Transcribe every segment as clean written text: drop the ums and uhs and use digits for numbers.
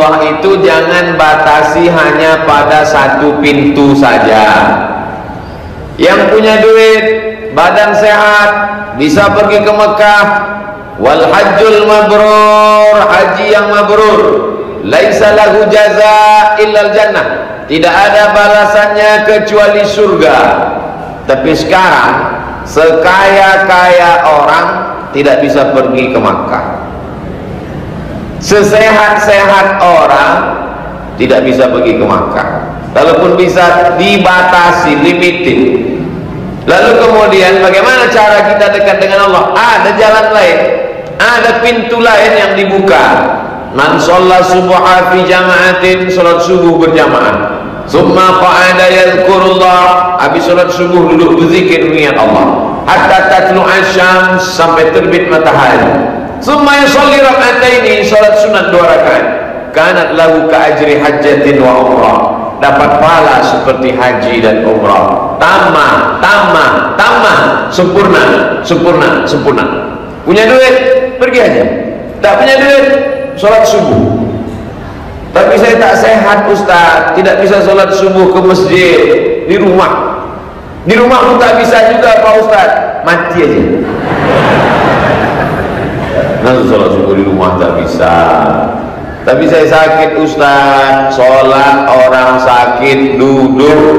Allah itu jangan batasi hanya pada satu pintu saja. Yang punya duit, badan sehat, bisa pergi ke Mekah. Wal hajjul mabrur, haji yang mabrur, laisa lahu jaza illal jannah, tidak ada balasannya kecuali surga. Tapi sekarang sekaya-kaya orang tidak bisa pergi ke Makkah, sesehat-sehat orang tidak bisa pergi ke Makkah, kalaupun bisa dibatasi, limited. Lalu kemudian bagaimana cara kita dekat dengan Allah? Ada jalan lain, ada pintu lain yang dibuka. Man shalla subha fi jama'atin, salat subuh berjamaah, summa qa'ada yadhkurullah, habis salat subuh duduk berzikir mengingat Allah, hatta tatlu'a syams, sampai terbit matahari. Summa yusalli rak'ataini, salat sunat 2 rakaat, kanat lahu ka ajri hajjatin wa umrah, dapat pahala seperti haji dan umrah. Tamah, tamah, tamah, sempurna, sempurna, sempurna. Punya duit, pergi aja. Tak punya duit, sholat subuh. Tapi saya tak sehat Ustaz, tidak bisa sholat subuh ke masjid, di rumah. Di rumah pun tak bisa juga Pak Ustaz, mati aja. Nanti sholat subuh di rumah tak bisa. Tapi saya sakit Ustaz, sholat orang sakit duduk,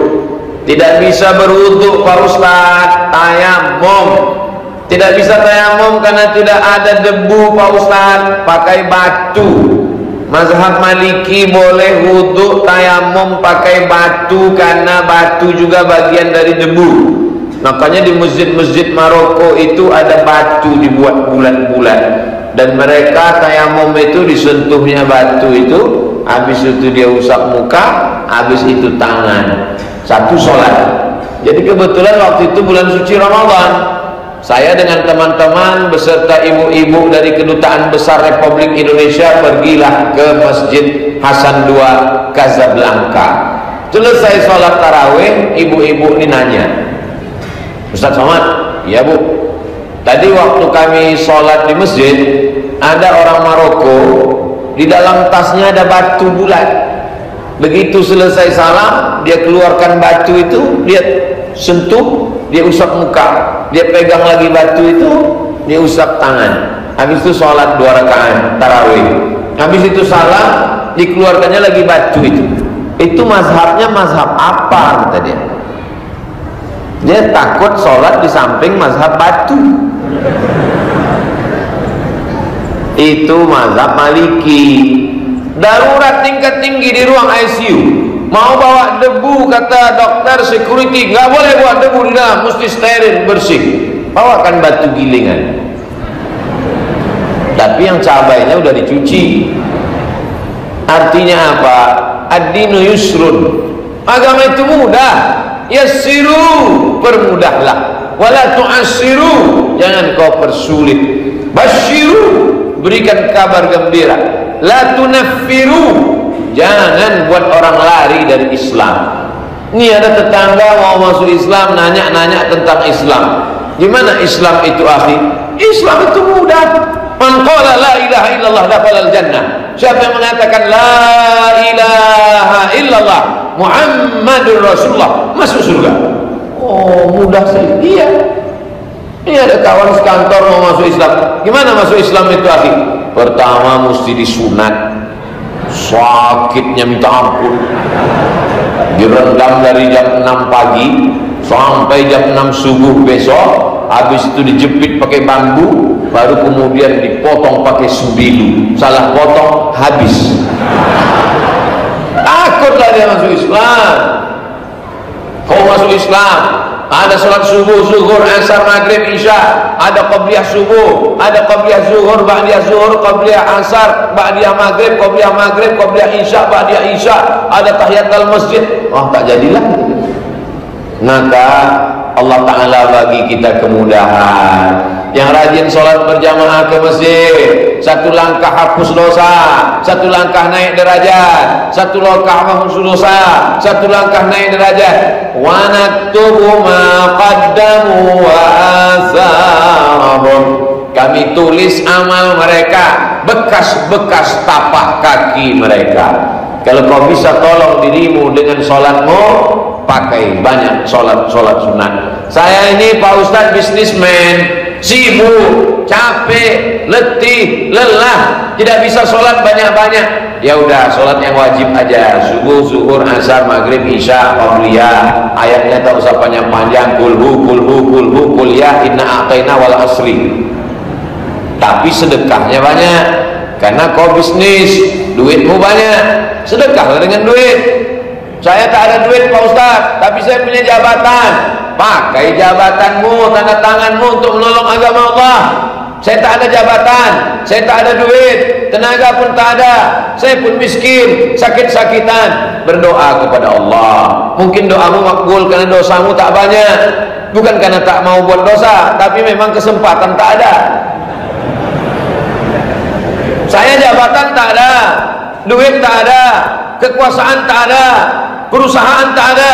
tidak bisa berwudu Pak Ustaz, tayamum. Tidak bisa tayamum karena tidak ada debu Pak Ustaz, pakai batu. Mazhab Maliki boleh wudu tayamum pakai batu karena batu juga bagian dari debu. Makanya di masjid-masjid Maroko itu ada batu dibuat bulat-bulat, dan mereka tayamum itu disentuhnya batu itu, habis itu dia usap muka, habis itu tangan, satu sholat. Jadi kebetulan waktu itu bulan suci Ramadan, saya dengan teman-teman beserta ibu-ibu dari Kedutaan Besar Republik Indonesia pergilah ke Masjid Hasan II Casablanca. Selesai sholat tarawih, ibu-ibu ini nanya, Ustaz Somad, iya Bu, tadi waktu kami sholat di masjid, ada orang Maroko, di dalam tasnya ada batu bulat. Begitu selesai salam, dia keluarkan batu itu, dia sentuh, dia usap muka, dia pegang lagi batu itu, dia usap tangan. Habis itu sholat 2 rakaat tarawih. Habis itu salam, dikeluarkannya lagi batu itu. Itu mazhabnya mazhab apa kata dia? Dia takut sholat di samping mazhab batu. Itu mazhab Maliki. Darurat tingkat tinggi di ruang ICU, mau bawa debu, kata dokter security, nggak boleh bawa debu di dalam, mesti steril, bersih. Bawakan batu gilingan. Tapi yang cabainya udah dicuci. Artinya apa? Ad-dinu yusrun. Agama itu mudah. Yassiru, permudahlah. Wala tu'assiru, jangan kau persulit. Basyiru, berikan kabar gembira. La tunaffiru, jangan buat orang lari dari Islam. Ini ada tetangga mau masuk Islam, nanya-nanya tentang Islam. Gimana Islam itu akhi? Islam itu mudah. Man qala la ilaha illallah dakhala al-jannah. Siapa yang mengatakan la ilaha illallah Muhammadur Rasulullah, masuk surga. Oh, mudah sekali. Iya. Ini ada kawan sekantor mau masuk Islam. Gimana masuk Islam itu akhi? Pertama mesti disunat, sakitnya minta ampun, direndam dari jam 6 pagi sampai jam 6 subuh besok, habis itu dijepit pakai bambu, baru kemudian dipotong pakai subilu. Salah potong, habis. Takutlah dia masuk Islam. Kau masuk Islam, ada sholat subuh, zuhur, asar, maghrib, isya, ada qabliyah subuh, ada qabliyah zuhur, ba'diyah zuhur, qabliyah asar, ba'diyah maghrib, qabliyah isya, ba'diyah isya, ada tahiyatul masjid. Oh, tak jadilah. Maka Allah Ta'ala bagi kita kemudahan. Yang rajin sholat berjamaah ke masjid, satu langkah hapus dosa, satu langkah naik derajat, satu langkah hapus dosa, satu langkah naik derajat. Wa naktubu ma qaddamu wa atharahum, kami tulis amal mereka, bekas-bekas tapak kaki mereka. Kalau kau bisa tolong dirimu dengan sholatmu, pakai banyak sholat sunat. Saya ini Pak Ustadz bisnismen, sibuk, capek, letih, lelah, tidak bisa sholat banyak-banyak. Ya udah, sholat yang wajib aja, subuh, zuhur, asar, maghrib, isya, qabliyah. Ayatnya tak usah panjang-panjang, kulhu, ya, inna a'tayna wal asri. Tapi sedekahnya banyak, karena kau bisnis, duitmu banyak, sedekahlah dengan duit. Saya tak ada duit Pak Ustadz, tapi saya punya jabatan. Pakai jabatanmu, tanda tanganmu untuk menolong agama Allah. Saya tak ada jabatan, saya tak ada duit, tenaga pun tak ada, saya pun miskin, sakit-sakitan. Berdoa kepada Allah. Mungkin doamu makbul karena dosamu tak banyak, bukan karena tak mau buat dosa, tapi memang kesempatan tak ada. Saya jabatan tak ada, duit tak ada, kekuasaan tak ada, perusahaan tak ada,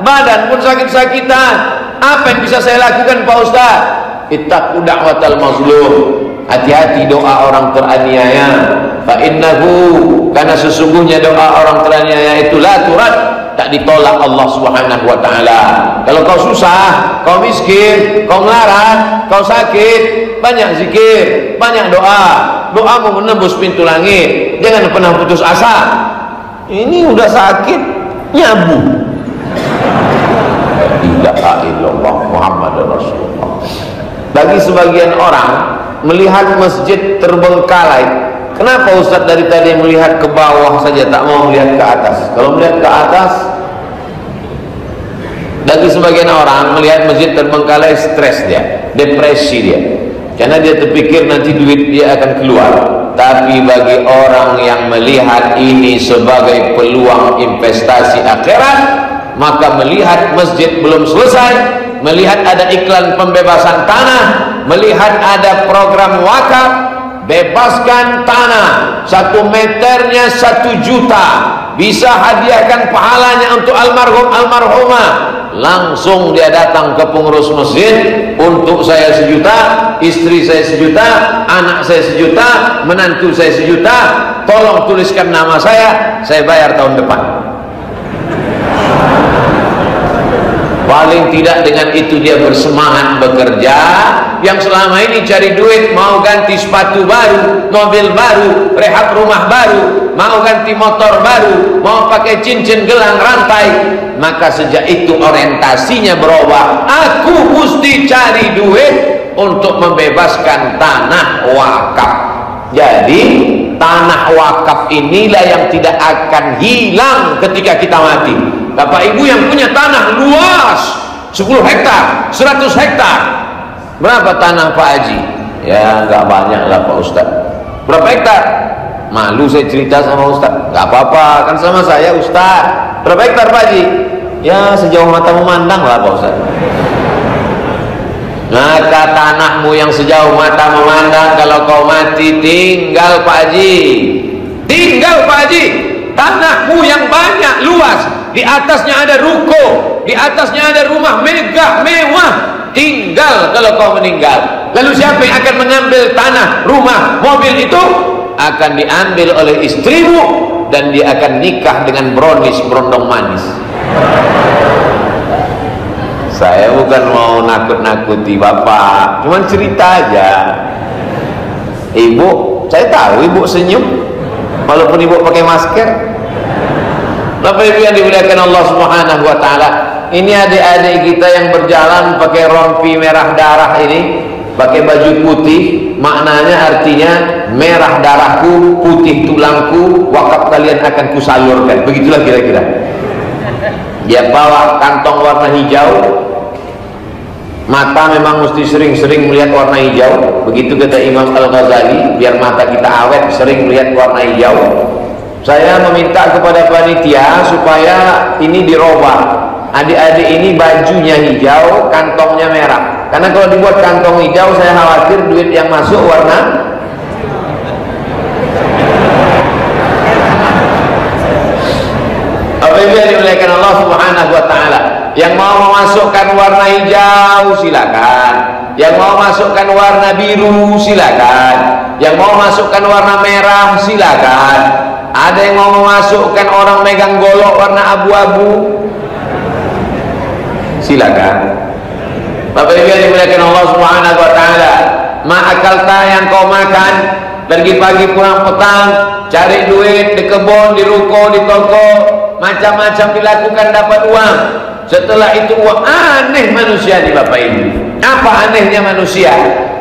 badan pun sakit-sakitan. Apa yang bisa saya lakukan Pak Ustaz? Ittaqu da'watal mazlum. Hati-hati doa orang teraniaya. Fa innahu, karena sesungguhnya doa orang teraniaya itu la turad, tak ditolak Allah Subhanahu wa taala. Kalau kau susah, kau miskin, kau melarat, kau sakit, banyak zikir, banyak doa. Doamu menembus pintu langit. Jangan pernah putus asa. Ini udah sakit, nyabu. La ilaha illallah Muhammadur Rasulullah. Bagi sebagian orang melihat masjid terbengkalai. Kenapa Ustaz dari tadi melihat ke bawah saja, tak mau melihat ke atas? Kalau melihat ke atas, bagi sebagian orang melihat masjid terbengkalai, stres dia, depresi dia, karena dia terpikir nanti duit dia akan keluar. Tapi bagi orang yang melihat ini sebagai peluang investasi akhirat, maka melihat masjid belum selesai, melihat ada iklan pembebasan tanah, melihat ada program wakaf, bebaskan tanah 1 meternya 1 juta, bisa hadiahkan pahalanya untuk almarhum almarhumah. Langsung dia datang ke pengurus masjid, untuk saya 1 juta, istri saya 1 juta, anak saya 1 juta, menantu saya 1 juta, tolong tuliskan nama saya bayar tahun depan. Paling tidak dengan itu dia bersemangat bekerja. Yang selama ini cari duit, mau ganti sepatu baru, mobil baru, rehab rumah baru, mau ganti motor baru, mau pakai cincin gelang rantai, maka sejak itu orientasinya berubah. Aku mesti cari duit untuk membebaskan tanah wakaf. Jadi tanah wakaf inilah yang tidak akan hilang ketika kita mati. Bapak ibu yang punya tanah luas 10 hektar, 100 hektar, berapa tanah Pak Haji? Ya nggak banyak lah Pak Ustaz. Berapa hektar? Malu saya cerita sama Ustaz. Nggak apa-apa, kan sama saya Ustaz. Berapa hektar Pak Haji? Ya sejauh mata memandang lah Pak Ustaz. Maka tanahmu yang sejauh mata memandang, kalau kau mati tinggal Pak Haji, tinggal Pak Haji. Tanahmu yang banyak, luas, di atasnya ada ruko, di atasnya ada rumah megah, mewah, tinggal kalau kau meninggal. Lalu siapa yang akan mengambil tanah, rumah, mobil itu? Akan diambil oleh istrimu, dan dia akan nikah dengan brownies, berondong manis. Saya bukan mau nakut-nakuti bapak, cuman cerita aja. Ibu, saya tahu ibu senyum walaupun ibu pakai masker. Bapak ibu yang dimuliakan Allah Subhanahu wa taala, ini adik-adik kita yang berjalan pakai rompi merah darah ini, pakai baju putih, maknanya artinya merah darahku, putih tulangku, wakaf kalian akan kusalurkan. Begitulah kira-kira. Dia bawa kantong warna hijau. Mata memang mesti sering-sering melihat warna hijau. Begitu kata Imam Al-Ghazali, biar mata kita awet, sering melihat warna hijau. Saya meminta kepada panitia supaya ini dirubah. Adik-adik ini bajunya hijau, kantongnya merah. Karena kalau dibuat kantong hijau, saya khawatir duit yang masuk warna. Apabila dimuliakan Allah Subhanahu wa taala, yang mau memasukkan warna hijau silakan. Yang mau masukkan warna biru silakan, yang mau masukkan warna merah silakan. Ada yang mau memasukkan orang megang golok warna abu-abu, silakan. Bapak Ibu yang dimuliakan Allah Subhanahu wa taala, ma'akalta yang kau makan, pergi pagi pulang petang, cari duit di kebun, di ruko, di toko, macam-macam dilakukan dapat uang. Setelah itu aneh manusia nih Bapak Ibu. Apa anehnya manusia?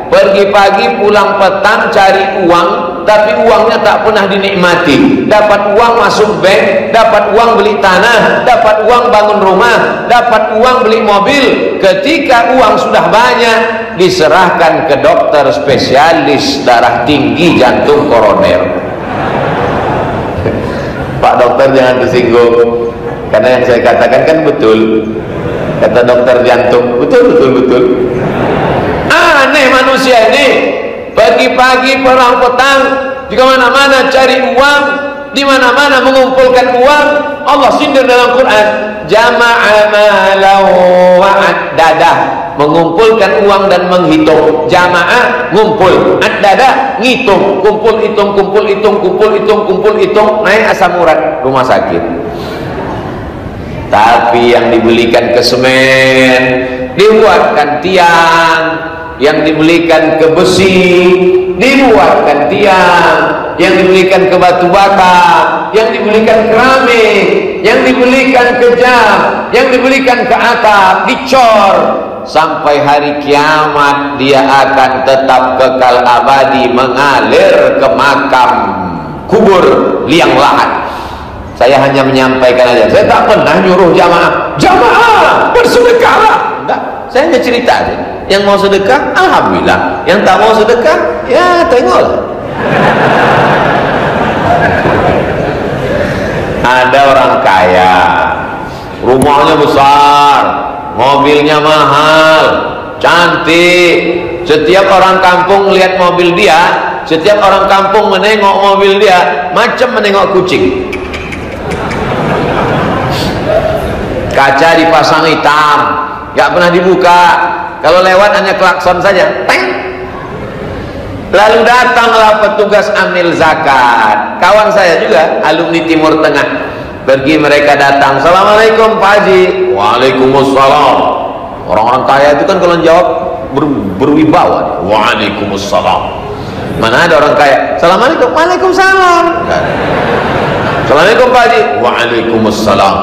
Pergi pagi pulang petang cari uang, tapi uangnya tak pernah dinikmati. Dapat uang masuk bank, dapat uang beli tanah, dapat uang bangun rumah, dapat uang beli mobil. Ketika uang sudah banyak, diserahkan ke dokter spesialis darah tinggi, jantung, koroner. Pak dokter jangan tersinggung, karena yang saya katakan kan betul. Kata dokter jantung, betul. Aneh manusia ini, pagi-pagi perang petang di mana-mana cari uang, di mana-mana mengumpulkan uang. Allah sindir dalam Quran, jama'a malahu wa'addada, mengumpulkan uang dan menghitung. Jamaah ngumpul, addada ngitung, kumpul hitung, naik asam urat rumah sakit. Tapi yang dibelikan ke semen, dibuatkan tiang, yang dibelikan ke besi, dibuatkan tiang, yang dibelikan ke batu bata, yang dibelikan keramik, yang dibelikan ke jam, yang dibelikan ke atap, dicor. Sampai hari kiamat dia akan tetap kekal abadi mengalir ke makam kubur liang lahat. Saya hanya menyampaikan aja, saya tak pernah nyuruh jamaah bersedekahlah, enggak. Saya hanya cerita aja. Yang mau sedekah, alhamdulillah. Yang tak mau sedekah, ya tengoklah. Ada orang kaya, rumahnya besar, mobilnya mahal, cantik. Setiap orang kampung lihat mobil dia, setiap orang kampung menengok mobil dia macam menengok kucing. Kaca dipasang hitam, gak pernah dibuka. Kalau lewat hanya klakson saja, teng. Lalu datanglah petugas amil zakat. Kawan saya juga alumni Timur Tengah. Pergi mereka datang, assalamualaikum Pak Haji. Waalaikumsalam. Orang-orang kaya itu kan kalau jawab berwibawa. Waalaikumsalam. Mana ada orang kaya, assalamualaikum. Waalaikumsalam. Assalamualaikum Pak Haji. Waalaikumsalam.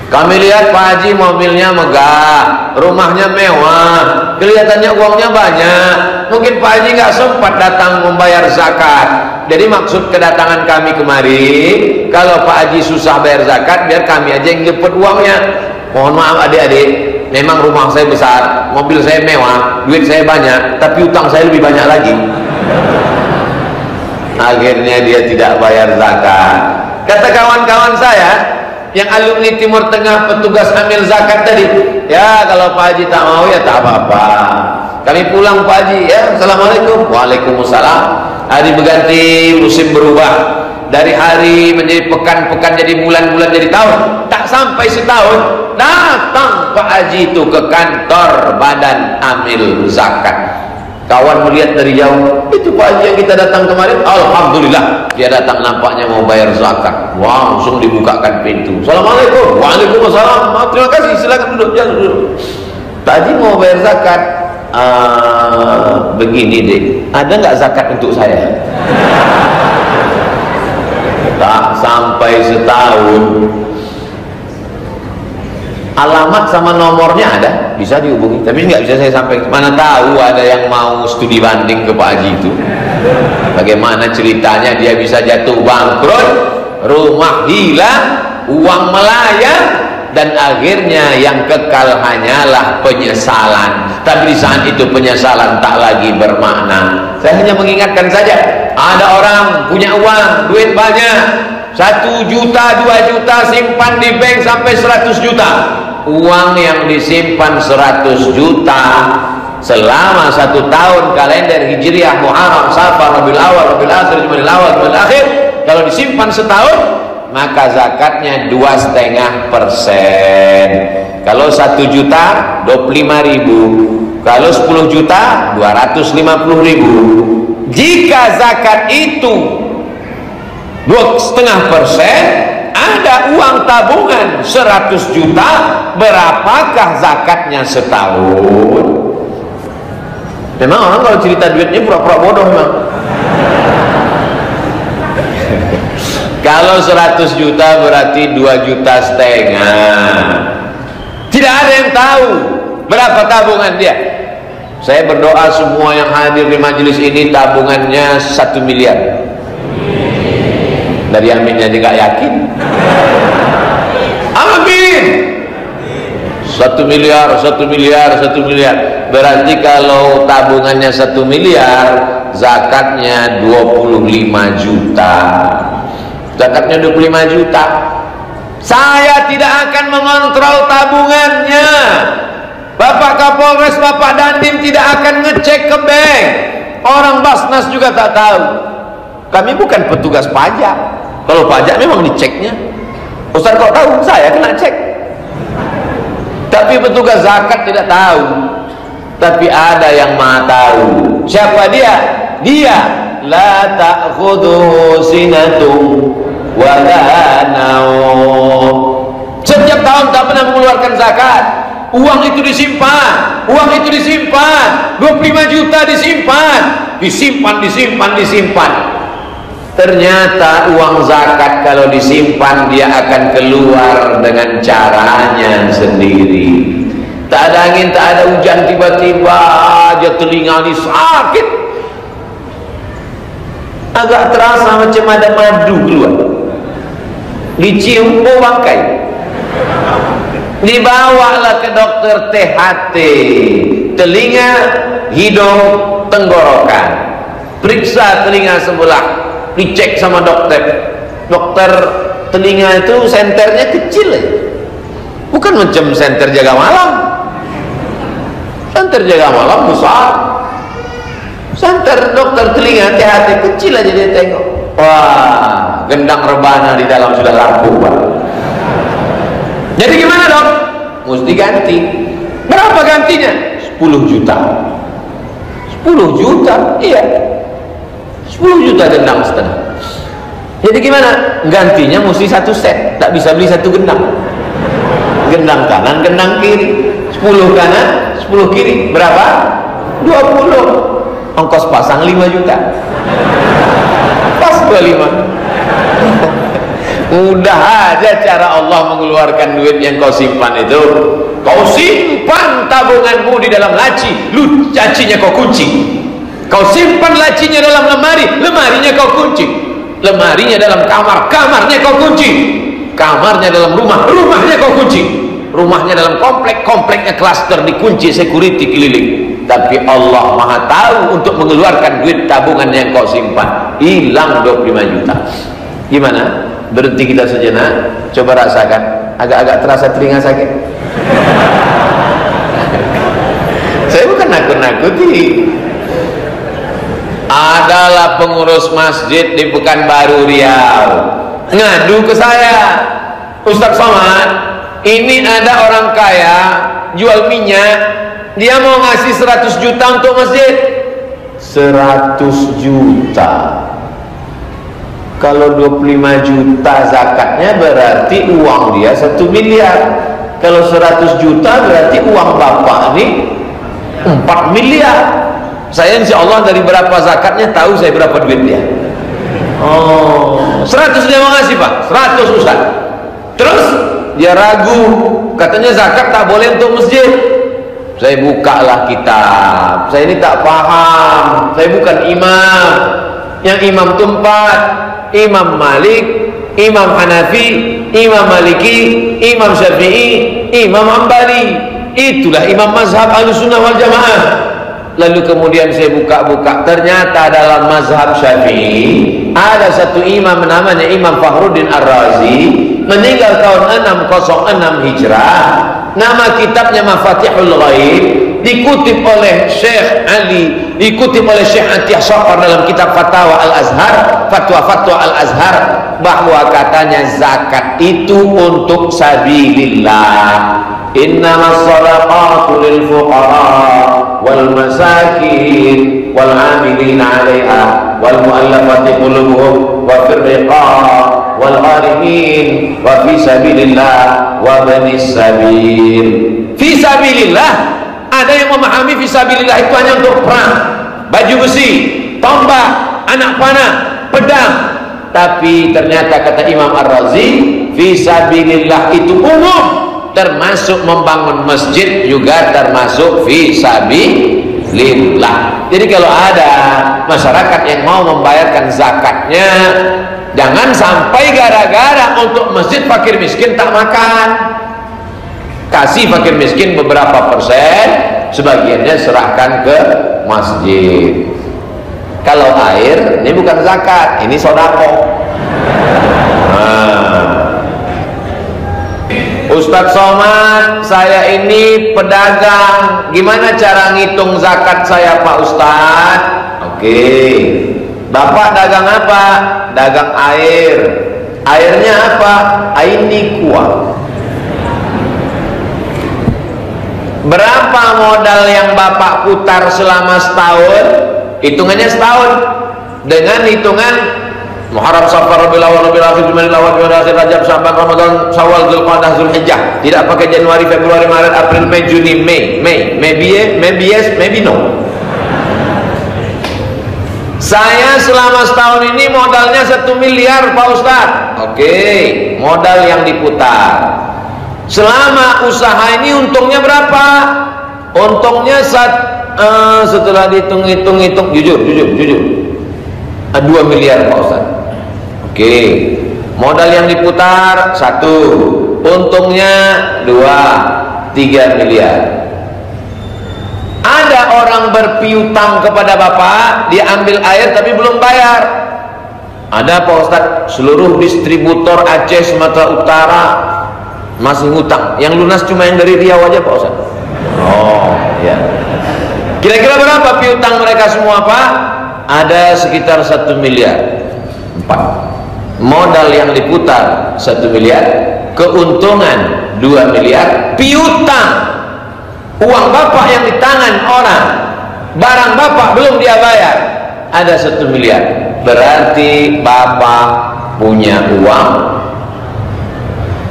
Kami lihat Pak Haji mobilnya megah, rumahnya mewah, kelihatannya uangnya banyak. Mungkin Pak Haji nggak sempat datang membayar zakat. Jadi maksud kedatangan kami kemari, kalau Pak Haji susah bayar zakat, biar kami aja yang jemput uangnya. Mohon maaf adik-adik, memang rumah saya besar, mobil saya mewah, duit saya banyak, tapi utang saya lebih banyak lagi. Akhirnya dia tidak bayar zakat. Kata kawan-kawan saya yang alumni Timur Tengah petugas amil zakat tadi, ya kalau Pak Haji tak mau ya tak apa-apa, kami pulang Pak Haji ya. Assalamualaikum. Waalaikumsalam. Hari berganti, musim berubah, dari hari menjadi pekan, jadi bulan jadi tahun. Tak sampai setahun datang Pak Haji itu ke kantor badan amil zakat. Kawan melihat dari jauh, itu Pak Haji yang kita datang kemarin. Alhamdulillah, dia datang nampaknya mau bayar zakat. Wah, langsung dibukakan pintu. Assalamualaikum. Waalaikumsalam. Terima kasih, silakan duduk. Ya, duduk. Pak Haji mau bayar zakat. Begini deh, ada nggak zakat untuk saya? Tak sampai setahun, alamat sama nomornya ada, bisa dihubungi, tapi nggak bisa saya sampaikan. Mana tahu ada yang mau studi banding ke Pak Haji itu, bagaimana ceritanya dia bisa jatuh bangkrut, rumah hilang, uang melayang, dan akhirnya yang kekal hanyalah penyesalan. Tapi di saat itu penyesalan tak lagi bermakna. Saya hanya mengingatkan saja, ada orang punya uang, duit banyak, 1 juta, 2 juta simpan di bank sampai 100 juta. Uang yang disimpan 100 juta selama 1 tahun kalender Hijriah, Muharram, Safar, Rabiul Awal, Rabiul Akhir, Jumadil Awal, Jumadil Akhir, kalau disimpan setahun, maka zakatnya 2,5%. Kalau 1 juta 25.000, Kalau 10 juta 250.000. Jika zakat itu 2,5%, ada uang tabungan 100 juta, berapakah zakatnya setahun? Memang orang kalau cerita duitnya pura-pura bodoh memang. Kalau 100 juta berarti 2,5 juta. Tidak ada yang tahu berapa tabungan dia. Saya berdoa semua yang hadir di majelis ini tabungannya 1 miliar. Dari aminnya juga yakin. Amin. 1 miliar, 1 miliar, 1 miliar. Berarti kalau tabungannya 1 miliar, zakatnya 25 juta. Zakatnya 25 juta. Saya tidak akan mengontrol tabungannya. Bapak Kapolres, Bapak Dandim tidak akan ngecek ke bank. Orang Basnas juga tak tahu. Kami bukan petugas pajak. Kalau pajak memang diceknya. Ustaz kok tahu? Saya kena cek. Tapi petugas zakat tidak tahu. Tapi ada yang maha tahu. Siapa dia? Dia la ta'khudhuhu sinatun wa la naum. Setiap tahun tak pernah mengeluarkan zakat. Uang itu disimpan, uang itu disimpan, 25 juta disimpan. Ternyata uang zakat kalau disimpan dia akan keluar dengan caranya sendiri. Tak ada angin, tak ada hujan, tiba-tiba aja telinga ini sakit. Agak terasa macam ada madu keluar. Dicium, oh bangkai. Dibawalah ke dokter THT, telinga, hidung, tenggorokan. Periksa telinga sebelah, dicek sama dokter. Dokter telinga itu senternya kecil ya. Bukan macam senter jaga malam. Senter jaga malam besar. Senter dokter telinga THT kecil aja dia tengok. Wah, gendang rebana di dalam sudah lampu, Pak. Jadi gimana dok? Mesti ganti. Berapa gantinya? 10 juta. 10 juta? Iya. 10 juta gendang setengah. Jadi gimana? Gantinya mesti 1 set. Tak bisa beli 1 gendang. Gendang kanan, gendang kiri. 10 kanan, 10 kiri. Berapa? 20. Ongkos pasang 5 juta. Pas 25. Mudah aja cara Allah mengeluarkan duit yang kau simpan itu. Kau simpan tabunganmu di dalam laci, lacinya kau kunci. Kau simpan lacinya dalam lemari, lemarinya kau kunci. Lemarinya dalam kamar, kamarnya kau kunci. Kamarnya dalam rumah, rumahnya kau kunci. Rumahnya dalam komplek, kompleknya klaster dikunci, security keliling. Tapi Allah Maha tahu untuk mengeluarkan duit tabungan yang kau simpan. Hilang 25 juta. Gimana? Berhenti kita sejenak, coba rasakan. Agak-agak terasa telinga sakit. Saya bukan nakut-nakuti. Adalah pengurus masjid di Pekanbaru Riau ngadu ke saya, Ustaz Somad, ini ada orang kaya jual minyak, dia mau ngasih 100 juta untuk masjid. 100 juta. Kalau 25 juta zakatnya berarti uang dia 1 miliar. Kalau 100 juta berarti uang bapak ini 4 miliar. Saya insya Allah dari berapa zakatnya tahu saya berapa duit dia. Oh, 100 dia mau ngasih Pak, 100 Ustaz. Terus dia ragu, katanya zakat tak boleh untuk masjid. Saya bukalah kitab. Saya ini tak paham, saya bukan imam. Yang imam itu 4, Imam Malik, Imam Hanafi, Imam Maliki, Imam Syafi'i, Imam Hambali. Itulah imam mazhab Ahlussunnah wal Jamaah. Lalu kemudian saya buka-buka, ternyata dalam mazhab Syafi'i ada satu imam namanya Imam Fakhruddin Ar-Razi, meninggal tahun 606 Hijrah. Nama kitabnya Mafatihul Ghaib, dikutip oleh Syekh Ali, dikutip oleh Syekh Atiyah Shaqar dalam kitab Fatwa Al-Azhar, Fatwa Al-Azhar, bahwa katanya zakat itu untuk sabilillah. Innamas shadaqatu lil fuqara masakin wal 'amilina 'alaiha wal mu'allafati qulubuhum wa fir riqab wal gharimin wa fi sabilillah wa banis sabil. Fi sabilillah, ada yang memahami fi sabilillah itu hanya untuk perang, baju besi, tombak, anak panah, pedang. Tapi ternyata kata Imam Ar-Razi, fi sabilillah itu umum, termasuk membangun masjid juga termasuk fi sabilillah. Jadi kalau ada masyarakat yang mau membayarkan zakatnya, jangan sampai gara-gara untuk masjid fakir miskin tak makan. Kasih fakir miskin beberapa persen, sebagiannya serahkan ke masjid. Kalau air, ini bukan zakat, ini sodako. Ustadz Somad, saya ini pedagang, gimana cara ngitung zakat saya Pak Ustadz? Oke, Bapak dagang apa? Dagang air. Airnya apa? Ainikwa. Berapa modal yang Bapak putar selama setahun? Hitungannya setahun dengan hitungan Muharram, Safar, Rabiul Awwal, Rabiul Akhir, Jumadil Awwal, Jumadil Akhir, Rajab, Sya'ban, Ramadan, Syawal, Dzulqa'dah, Dzulhijjah. Tidak pakai Januari, Februari, Maret, April, Mei, Juni, Mei. Maybe yes, maybe no. Saya selama setahun ini modalnya 1 miliar Pak Ustadz. Oke, modal yang diputar. Selama usaha ini untungnya berapa? Untungnya setelah dihitung-hitung, jujur 2 miliar Pak Ustaz. Oke, modal yang diputar 1, untungnya 2, 3 miliar. Ada orang berpiutang kepada Bapak, dia ambil air tapi belum bayar. Ada Pak Ustaz, seluruh distributor Aceh, Sumatera Utara masih ngutang, yang lunas cuma yang dari Riau aja Pak Ustaz. Oh ya, kira-kira berapa piutang mereka semua Pak? Ada sekitar 1 miliar 4. Modal yang diputar 1 miliar, keuntungan 2 miliar, piutang uang Bapak yang di tangan orang, barang Bapak belum dia bayar, ada 1 miliar. Berarti Bapak punya uang.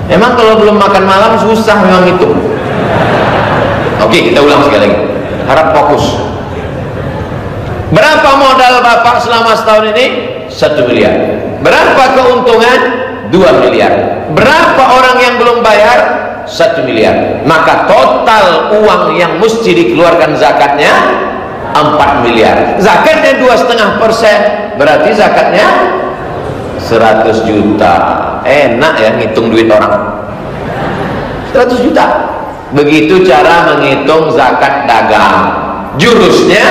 Emang kalau belum makan malam susah memang itu. Oke, kita ulang sekali lagi, harap fokus. Berapa modal Bapak selama setahun ini? 1 miliar. Berapa keuntungan? 2 miliar. Berapa orang yang belum bayar? 1 miliar. Maka total uang yang mesti dikeluarkan zakatnya 4 miliar. Zakatnya 2,5%, berarti zakatnya 100 juta. Enak ya ngitung duit orang. 100 juta. Begitu cara menghitung zakat dagang. Jurusnya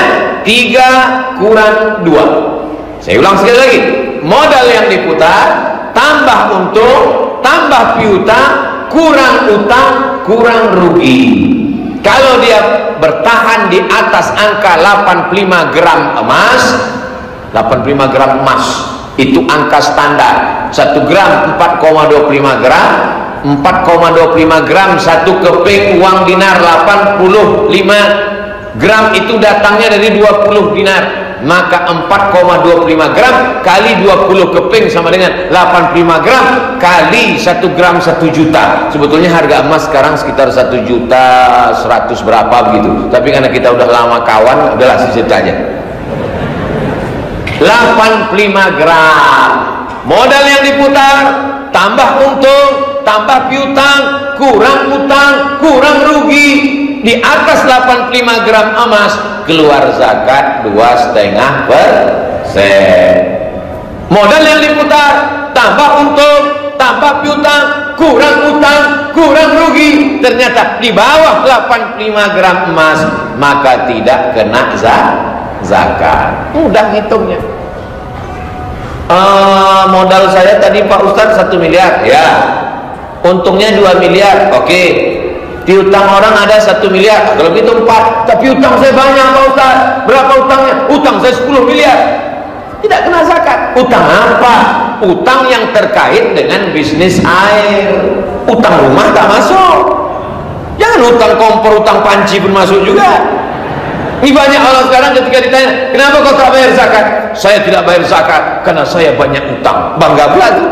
3 kurang 2. Saya ulang sekali lagi. Modal yang diputar tambah untung tambah piutang kurang utang kurang rugi. Kalau dia bertahan di atas angka 85 gram emas, 85 gram emas itu angka standar. 1 gram 4,25 gram, 4,25 gram 1 keping uang dinar, 85 gram itu datangnya dari 20 dinar. Maka 4,25 gram kali 20 keping sama dengan 85 gram kali 1 gram 1 juta. Sebetulnya harga emas sekarang sekitar 1 juta 100 berapa begitu. Tapi karena kita udah lama kawan, udahlah sisit aja. 85 gram modal yang diputar tambah untung tambah piutang kurang utang kurang rugi. Di atas 85 gram emas keluar zakat 2,5%. Modal yang diputar tambah untung tambah piutang kurang utang kurang rugi. Ternyata di bawah 85 gram emas maka tidak kena zakat. Mudah hitungnya. Modal saya tadi Pak Ustadz 1 miliar ya, untungnya 2 miliar. Oke, piutang orang ada 1 miliar, kalau gitu 4. Tapi utang saya banyak Pak Ustaz. Berapa utangnya? Utang saya 10 miliar. Tidak kena zakat. Utang apa? Utang yang terkait dengan bisnis air. Utang rumah tak masuk. Jangan utang kompor, utang panci pun masuk juga. Ini banyak orang sekarang ketika ditanya, kenapa kau tak bayar zakat? Saya tidak bayar zakat karena saya banyak utang. Bangga pula tuh.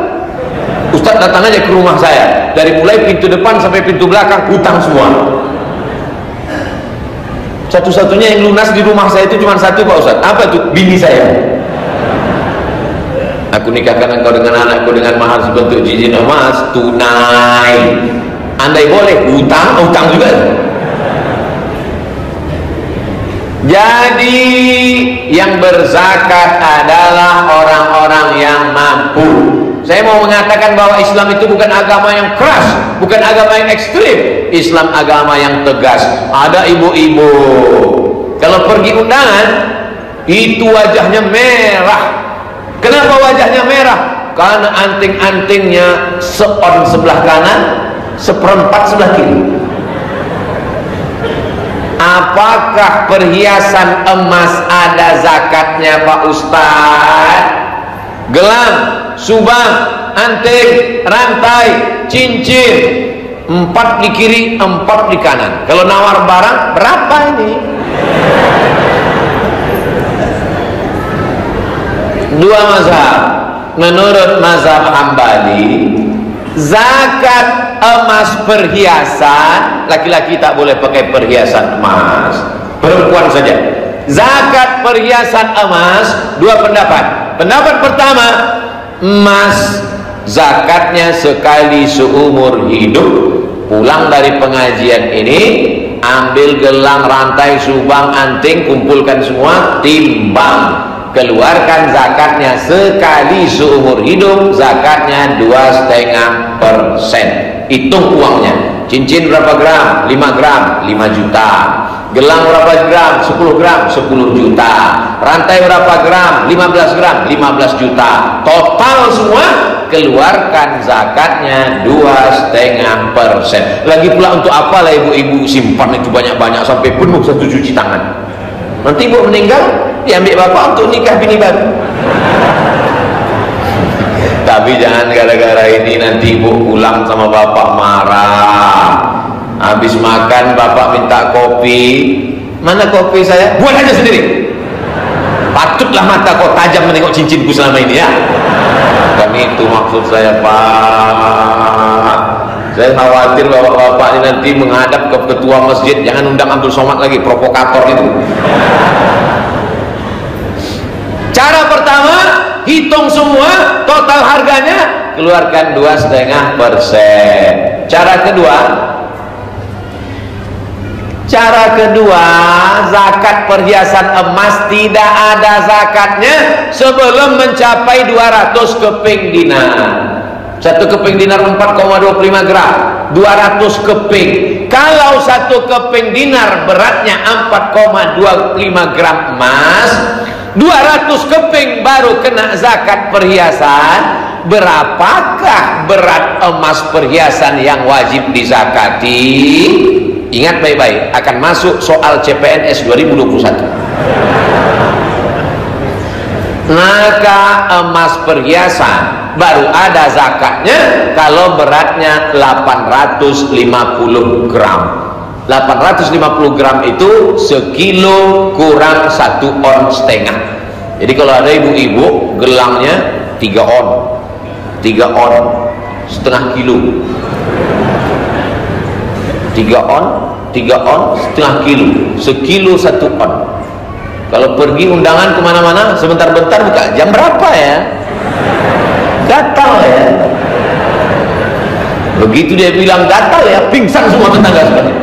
Ustaz datang aja ke rumah saya, dari mulai pintu depan sampai pintu belakang utang semua. Satu-satunya yang lunas di rumah saya itu cuma satu Pak Ustaz. Apa itu? Bini saya. Aku nikahkan engkau dengan anakku dengan mahar sebentuk cincin emas tunai. Andai boleh utang juga. Jadi yang berzakat adalah orang-orang yang mampu. Saya mau mengatakan bahwa Islam itu bukan agama yang keras, bukan agama yang ekstrim. Islam agama yang tegas. Ada ibu-ibu kalau pergi undangan itu wajahnya merah. Kenapa wajahnya merah? Karena anting-antingnya seon sebelah kanan, seperempat sebelah kiri. Apakah perhiasan emas ada zakatnya Pak Ustaz? Gelang, subang, anting, rantai, cincin, 4 di kiri, 4 di kanan. Kalau nawar barang berapa ini? 2 mazhab. Menurut mazhab Hambali, zakat emas perhiasan, laki-laki tak boleh pakai perhiasan emas, perempuan saja. Zakat perhiasan emas, 2 pendapat. Pendapat pertama, emas zakatnya sekali seumur hidup. Pulang dari pengajian ini, ambil gelang, rantai, subang, anting, kumpulkan semua, timbang, keluarkan zakatnya sekali seumur hidup. Zakatnya 2,5%. Hitung uangnya. Cincin berapa gram? 5 gram, 5 juta. Gelang berapa gram? 10 gram, 10 juta. Rantai berapa gram? 15 gram, 15 juta. Total semua keluarkan zakatnya 2,5%. Lagi pula untuk apalah ibu-ibu simpan itu banyak-banyak sampai penuh satu cuci tangan? Nanti ibu meninggal, diambil bapak untuk nikah bini baru. Tapi jangan gara-gara ini nanti ibu pulang sama bapak marah. Habis makan bapak minta kopi. Mana kopi saya? Buat aja sendiri. Patutlah mata kau tajam menengok cincinku selama ini ya. Bukan itu maksud saya Pak. Saya khawatir bapak-bapak ini nanti menghadap ke ketua masjid, jangan undang Abdul Somad lagi, provokator itu. Cara pertama, hitung semua total harganya, keluarkan 2,5%. Cara kedua, zakat perhiasan emas tidak ada zakatnya sebelum mencapai 200 keping dinar. 1 keping dinar 4,25 gram, 200 keping. Kalau 1 keping dinar beratnya 4,25 gram emas, 200 keping baru kena zakat perhiasan. Berapakah berat emas perhiasan yang wajib dizakati? Ingat baik-baik, akan masuk soal CPNS 2021. Maka emas perhiasan baru ada zakatnya kalau beratnya 850 gram. 850 gram itu sekilo kurang 1,5 on. Jadi kalau ada ibu-ibu gelangnya 3 on, 3 on setengah kilo, 3 on, 3 on setengah kilo, sekilo 1 on. Kalau pergi undangan kemana-mana, sebentar-bentar buka, jam berapa ya? Gatal ya. Begitu dia bilang gatal ya, pingsan semua tetangga sebenarnya.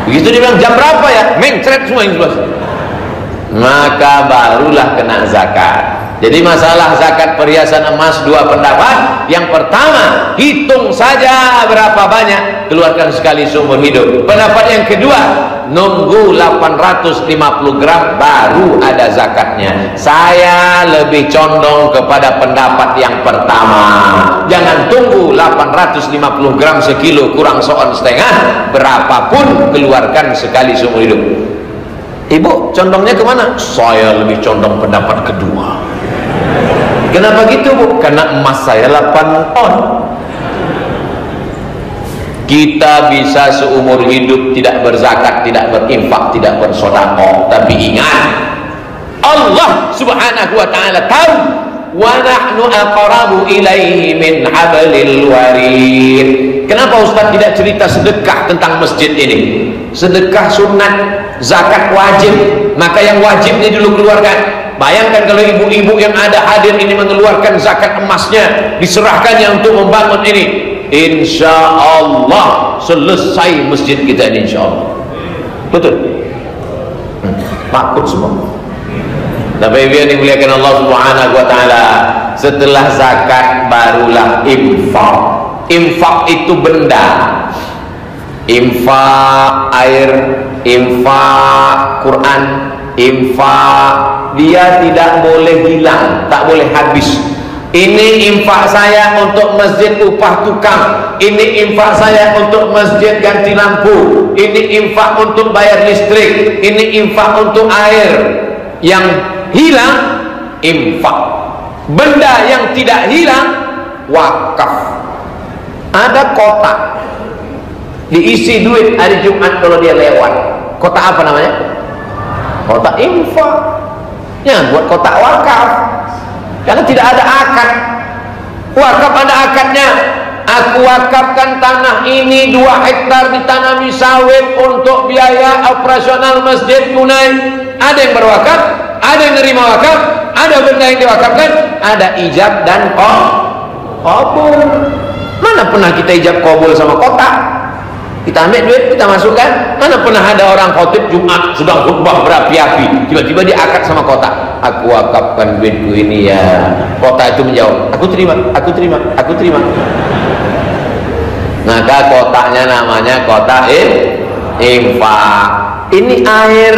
Begitu dia bilang jam berapa ya, mencret semua yang sebelah. Maka barulah kena zakat. Jadi masalah zakat perhiasan emas 2 pendapat. Yang pertama, hitung saja berapa banyak, keluarkan sekali seumur hidup. Pendapat yang kedua, nunggu 850 gram baru ada zakatnya. Saya lebih condong kepada pendapat yang pertama. Jangan tunggu 850 gram sekilo kurang 1,5 on, berapapun keluarkan sekali seumur hidup. Ibu condongnya kemana? Saya lebih condong pendapat kedua. Kenapa gitu Bu? Karena emas saya 8 on. Kita bisa seumur hidup tidak berzakat, tidak berinfak, tidak bersedekah, tapi ingat Allah Subhanahu wa taala tahu, wa nahnu aqrabu ilaihi min hablil warid. Kenapa Ustaz tidak cerita sedekah tentang masjid ini? Sedekah sunat, zakat wajib, maka yang wajib ini dulu keluarkan. Bayangkan kalau ibu-ibu yang ada hadir ini mengeluarkan zakat emasnya, diserahkannya untuk membangun ini, insya Allah selesai masjid kita ini, insya Allah. Betul? Takut semua. Tapi biar dimuliakan Allah Subhanahu wa taala, setelah zakat barulah infak. Infak itu benda. Infak air, infak Quran, infak, dia tidak boleh hilang, tak boleh habis. Ini infak saya untuk masjid upah tukang, ini infak saya untuk masjid ganti lampu, ini infak untuk bayar listrik, ini infak untuk air. Yang hilang infak. Benda yang tidak hilang wakaf. Ada kotak diisi duit hari Jumat kalau dia lewat. Kotak apa namanya? Kotak infak. Ya, buat kotak wakaf. Karena tidak ada akad. Wakaf ada akadnya. Aku wakafkan tanah ini 2 hektar ditanami sawit untuk biaya operasional masjid tunai. Ada yang berwakaf, ada yang nerima wakaf, ada benda yang diwakafkan, ada ijab dan qabul. Mana pernah kita ijab qabul sama kotak? Kita ambil duit, kita masukkan. Mana pernah ada orang khotib Jumat sedang khutbah berapi-api, tiba-tiba dia akad sama kotak. Aku wakafkan duitku ini ya. Kotak itu menjawab, aku terima, aku terima, aku terima. Maka kotaknya namanya kotak infak. Ini air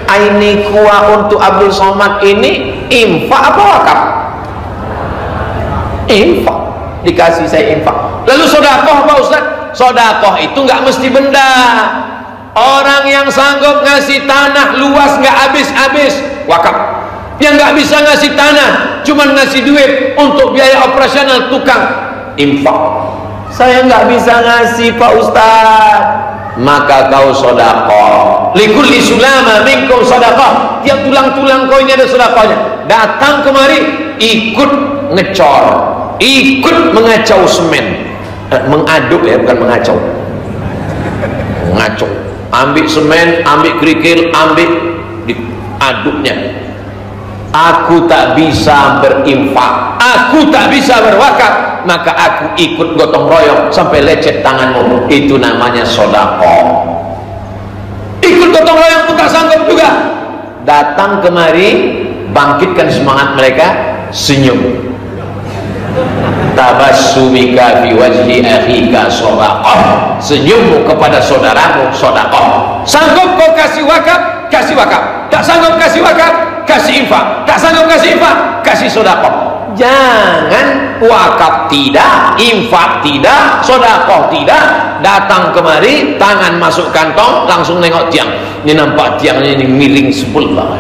Aini Kuah untuk Abdul Somad ini infak apa wakaf? Infak. Dikasih saya infak. Lalu sedekah Pak Ustaz? Sedekah itu nggak mesti benda. Orang yang sanggup ngasih tanah luas nggak habis-habis, wakaf. Yang nggak bisa ngasih tanah, cuma ngasih duit untuk biaya operasional tukang, infak. Saya nggak bisa ngasih Pak Ustaz, maka kau sedekah. Likulli sulama minkum sedekah. Tiap tulang-tulang kau ini ada sedekahnya. Datang kemari, ikut ngecor, ikut mengacau semen, mengaduk ya, bukan mengacau, mengacau. Ambil semen, ambil kerikil, ambil diaduknya. Aku tak bisa berinfak, aku tak bisa berwakaf, maka aku ikut gotong royong sampai lecet tanganmu. Itu namanya sedekah. Ikut gotong royong pun tak sanggup juga. Datang kemari, bangkitkan semangat mereka, senyum. Tabassumika fi wajhi akhika sedekah. Senyummu kepada saudaramu sedekah. Sanggup kau kasih wakaf, kasih wakaf. Tak sanggup kasih wakaf, kasih infak. Tak sanggup kasih infak, kasih sedekah. Jangan wakaf tidak, infak tidak, sedekah tidak. Datang kemari, tangan masuk kantong, langsung nengok tiang. Ini nampak tiangnya ini miring sebelah.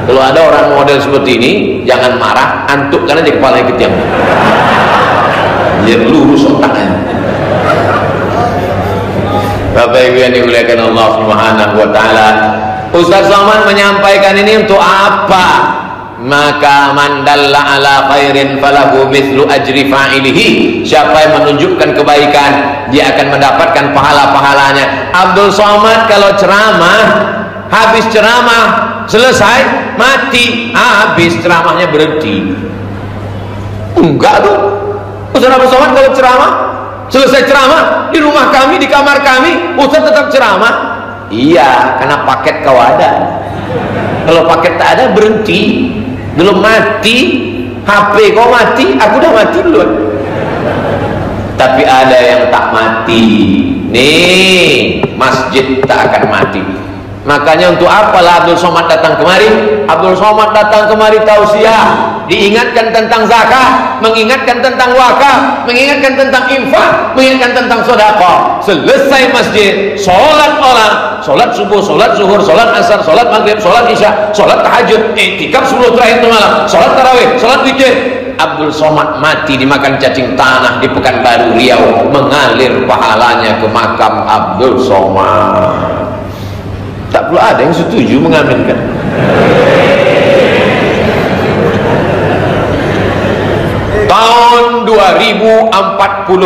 Kalau ada orang model seperti ini, jangan marah, antukkan aja kepalanya ke tiang. Biar lurus otaknya. Bapak Ibu yang dimuliakan Allah Subhanahu wa taala, Ustaz Somad menyampaikan ini untuk apa? Maka man dalla ala khairin falahu mithlu ajri fa'ilihi. Siapa yang menunjukkan kebaikan, dia akan mendapatkan pahala-pahalanya. Abdul Somad kalau ceramah, habis ceramah selesai, mati, habis ceramahnya berhenti. Enggak tuh. Ustaz Abdul Somad kalau ceramah, selesai ceramah, di rumah kami, di kamar kami, Ustaz tetap ceramah. Iya, karena paket kau ada. Kalau paket tak ada, berhenti. Belum mati, HP kau mati, aku udah mati duluan. Tapi ada yang tak mati. Nih, masjid tak akan mati. Makanya untuk apalah Abdul Somad datang kemari? Abdul Somad datang kemari tausiah, diingatkan tentang zakat, mengingatkan tentang wakaf, mengingatkan tentang infak, mengingatkan tentang sedekah. Selesai masjid, sholat orang, sholat subuh, sholat zuhur, sholat asar, sholat maghrib, sholat isya, sholat tahajud, iktikaf 10 terakhir malam, sholat tarawih, sholat witir. Abdul Somad mati dimakan cacing tanah di Pekanbaru Riau, mengalir pahalanya ke makam Abdul Somad. Tak perlu ada yang setuju mengaminkan. Tahun 2041,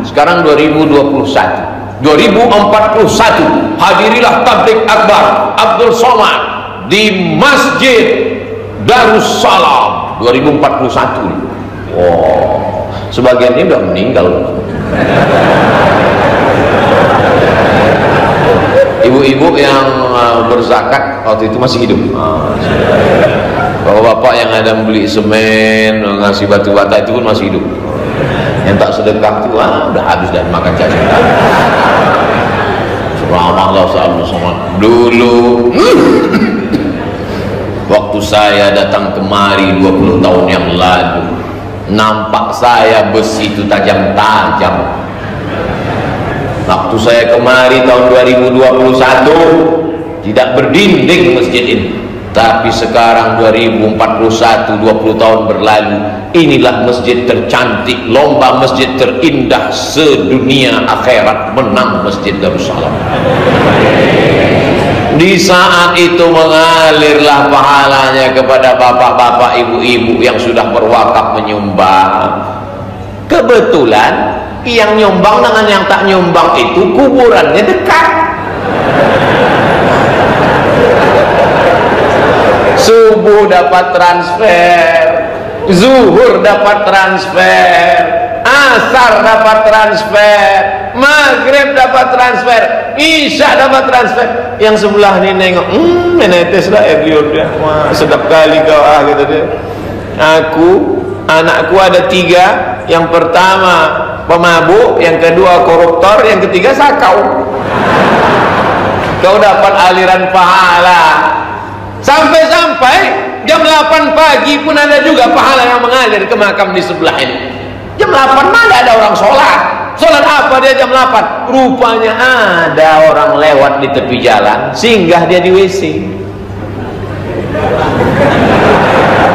sekarang 2021, 2041 hadirilah tabligh akbar Abdul Somad di Masjid Darussalam 2041. Wow, sebagian ini udah meninggal. Ibu-ibu yang berzakat waktu itu masih hidup. Bapak-bapak yang ada membeli semen, ngasih batu bata itu pun masih hidup. Yang tak sedekah itu udah habis dan makan cacing tanah. Subhanallah, dulu waktu saya datang kemari 20 tahun yang lalu, nampak saya besi itu tajam-tajam. Waktu saya kemari tahun 2021 tidak berdinding masjid ini. Tapi sekarang 2041, 20 tahun berlalu, inilah masjid tercantik, lomba masjid terindah sedunia akhirat, menang Masjid Darussalam. Di saat itu mengalirlah pahalanya kepada bapak-bapak, ibu-ibu yang sudah berwakaf menyumbang. Kebetulan yang nyumbang dengan yang tak nyumbang itu kuburannya dekat. Subuh dapat transfer, zuhur dapat transfer, asar dapat transfer, maghrib dapat transfer, isya dapat transfer. Yang sebelah ini nengok, menetes lah Ebrion dia, wah sedap kali kau gitu dia. Anakku ada 3, yang pertama pemabuk, yang kedua koruptor, yang ketiga sakau. Kau dapat aliran pahala. Sampai-sampai jam 8 pagi pun ada juga pahala yang mengalir ke makam di sebelah ini. Jam 8 mana ada orang sholat. Sholat apa dia jam 8? Rupanya ada orang lewat di tepi jalan, singgah dia di WC,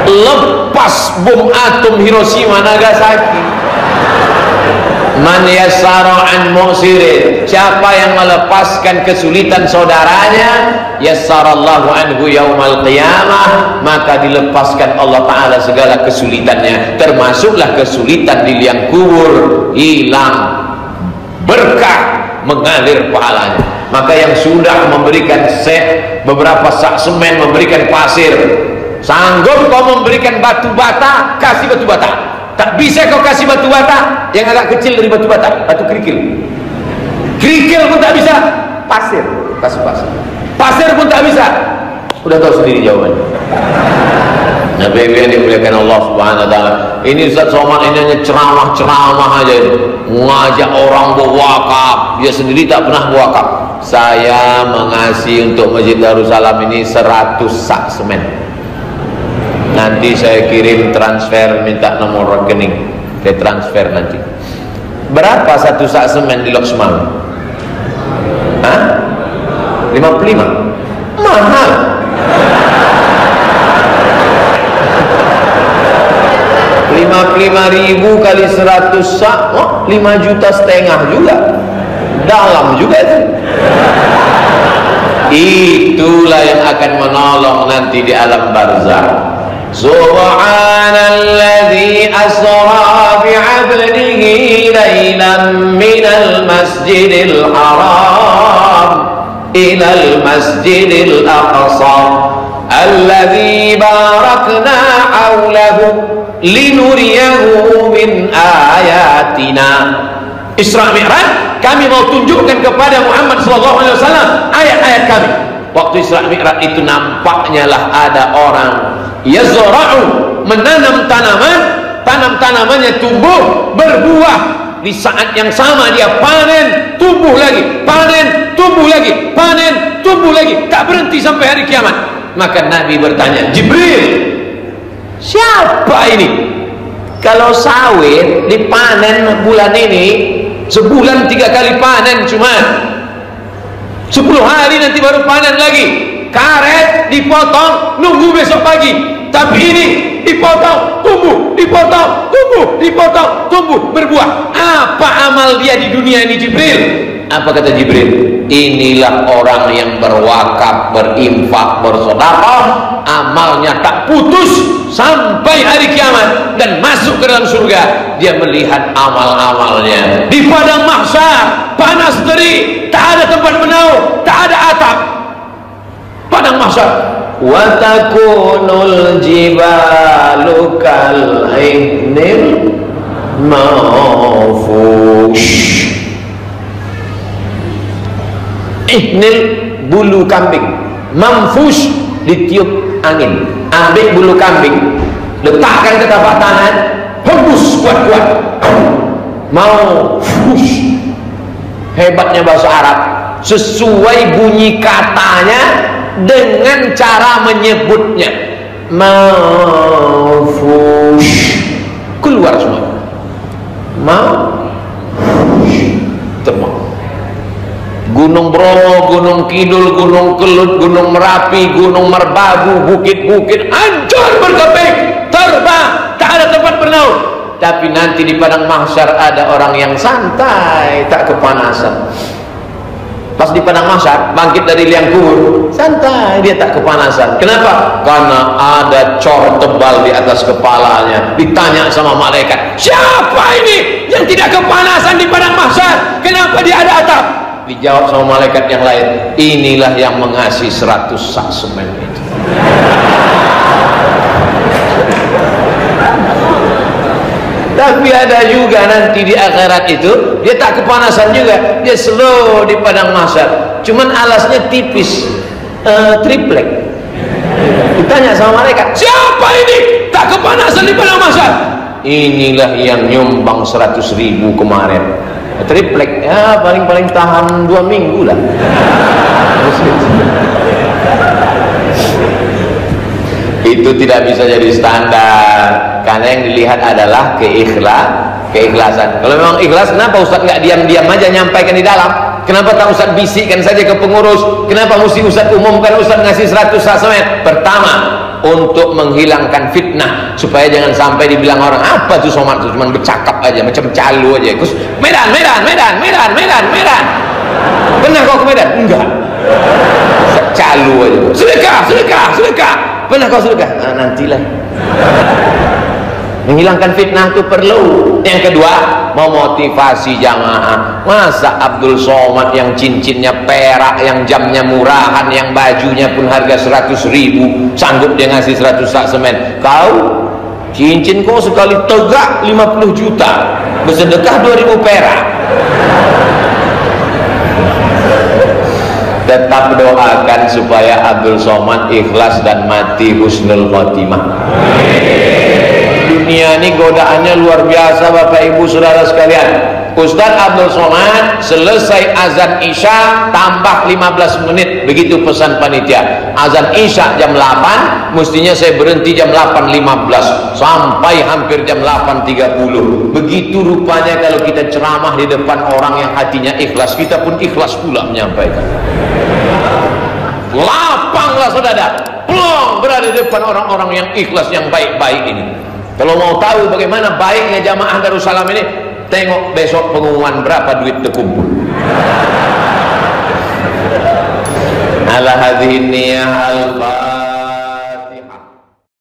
lepas bom atom Hiroshima Nagasaki. Man yassara an mu'sirin, siapa yang melepaskan kesulitan saudaranya, yassarallahu anhu yaumal qiyamah, maka dilepaskan Allah Ta'ala segala kesulitannya, termasuklah kesulitan di liang kubur, hilang berkah, mengalir pahalanya. Maka yang sudah memberikan beberapa sak semen, memberikan pasir, sanggup kau memberikan batu bata, kasih batu bata. Tak bisa kau kasih batu bata yang agak kecil dari batu bata, batu kerikil. Kerikil pun tak bisa, pasir, kasih pasir. Pasir pun tak bisa. Udah tahu sendiri jawabannya. Nabi yang dimuliakan Allah Subhanahu wa taala. Ini Ustaz Somad ini hanya ceramah-ceramah aja, ngajak orang berwakaf. Dia sendiri tak pernah berwakaf. Saya mengasih untuk Masjid Darussalam ini 100 sak semen. Nanti saya kirim transfer, minta nomor rekening, saya transfer nanti. Berapa satu sak semen di Loksmal? Hah? 55? Mahal. 55.000 kali 100 sak, 5,5 juta juga. Dalam juga itu. Itulah yang akan menolong nanti di alam barzakh. Subhanalladzi asra bi'abdihi laylan minal masjidil haram ilal masjidil aqsa alladzi barakna hawlahu linuriyahu min ayatina. Isra Mi'raj, kami mau tunjukkan kepada Muhammad SAW ayat-ayat kami. Waktu Isra Mi'raj itu nampaknya lah ada orang yazra'u, menanam tanaman, tanam-tanamannya tumbuh, berbuah. Di saat yang sama dia panen, tumbuh lagi, panen, tumbuh lagi, panen, tumbuh lagi, tak berhenti sampai hari kiamat. Maka Nabi bertanya, Jibril, siapa ini? Kalau sawit dipanen bulan ini, sebulan 3 kali panen cuma 10 hari nanti baru panen lagi. Karet dipotong, nunggu besok pagi. Tapi ini dipotong, tumbuh, dipotong, tumbuh, dipotong, tumbuh, berbuah. Apa amal dia di dunia ini Jibril? Apa kata Jibril? Inilah orang yang berwakaf, berinfak, bersedekah, amalnya tak putus sampai hari kiamat dan masuk ke dalam surga. Dia melihat amal-amalnya di padang mahsyar, panas terik, tak ada tempat bernaung, tak ada atap. Padang mahsyar. Wa takunul jibalu kal ihnil manfush. Ihnil bulu kambing, manfush ditiup angin. Ambil bulu kambing, letakkan ke tapak tangan, hembus kuat-kuat, mau fush. Hebatnya bahasa Arab, sesuai bunyi katanya dengan cara menyebutnya. Manfush, keluar semua. Manfush, terbang. Gunung Bromo, Gunung Kidul, Gunung Kelut, Gunung Merapi, Gunung Merbabu, bukit-bukit hancur berkeping, terbang, tak ada tempat bernaung. Tapi nanti di padang mahsyar ada orang yang santai, tak kepanasan. Pas di padang mahsyar bangkit dari liang kubur, santai, dia tak kepanasan. Kenapa? Karena ada cor tebal di atas kepalanya. Ditanya sama malaikat, siapa ini yang tidak kepanasan di padang mahsyar? Kenapa dia ada atap? Dijawab sama malaikat yang lain, inilah yang mengasihi 100 sak semen itu. Tapi ada juga nanti di akhirat itu dia tak kepanasan juga, dia slow di padang mahsyar, cuman alasnya tipis, triplek. Ditanya sama malaikat, siapa ini tak kepanasan di padang mahsyar? Inilah yang nyumbang 100.000 kemarin. Triplek, ya paling-paling tahan 2 minggu lah. Itu tidak bisa jadi standar, karena yang dilihat adalah keikhlasan. Kalau memang ikhlas, kenapa Ustaz nggak diam-diam aja nyampaikan di dalam? Kenapa tak Ustaz bisikkan saja ke pengurus? Kenapa mesti Ustaz umumkan Ustaz ngasih 100 sak semen? Pertama, untuk menghilangkan fitnah, supaya jangan sampai dibilang orang, apa tuh Somad tuh cuma bercakap aja macam calo aja. Terus Medan. Pernah kau ke Medan? Enggak. Calo aja. Sedekah. Pernah kau sedekah? Nah, nantilah. Menghilangkan fitnah itu perlu. Yang kedua, memotivasi jamaah. Masa Abdul Somad yang cincinnya perak, yang jamnya murahan, yang bajunya pun harga 100.000, sanggup dia ngasih 100 sak semen? Kau cincin kau sekali tegak 50 juta, bersedekah 2.000 perak. Tetap doakan supaya Abdul Somad ikhlas dan mati husnul khotimah. Dunia ini godaannya luar biasa Bapak Ibu Saudara sekalian. Ustaz Abdul Somad selesai azan Isya tambah 15 menit, begitu pesan panitia. Azan Isya jam 8, mestinya saya berhenti jam 8.15 sampai hampir jam 8.30. Begitu rupanya kalau kita ceramah di depan orang yang hatinya ikhlas, kita pun ikhlas pula menyampaikan. Lapanglah saudara, plong berada di depan orang-orang yang ikhlas, yang baik-baik ini. Kalau mau tahu bagaimana baiknya jamaah Darussalam ini, tengok besok pengumuman berapa duit terkumpul. Ala hadhihi niyah al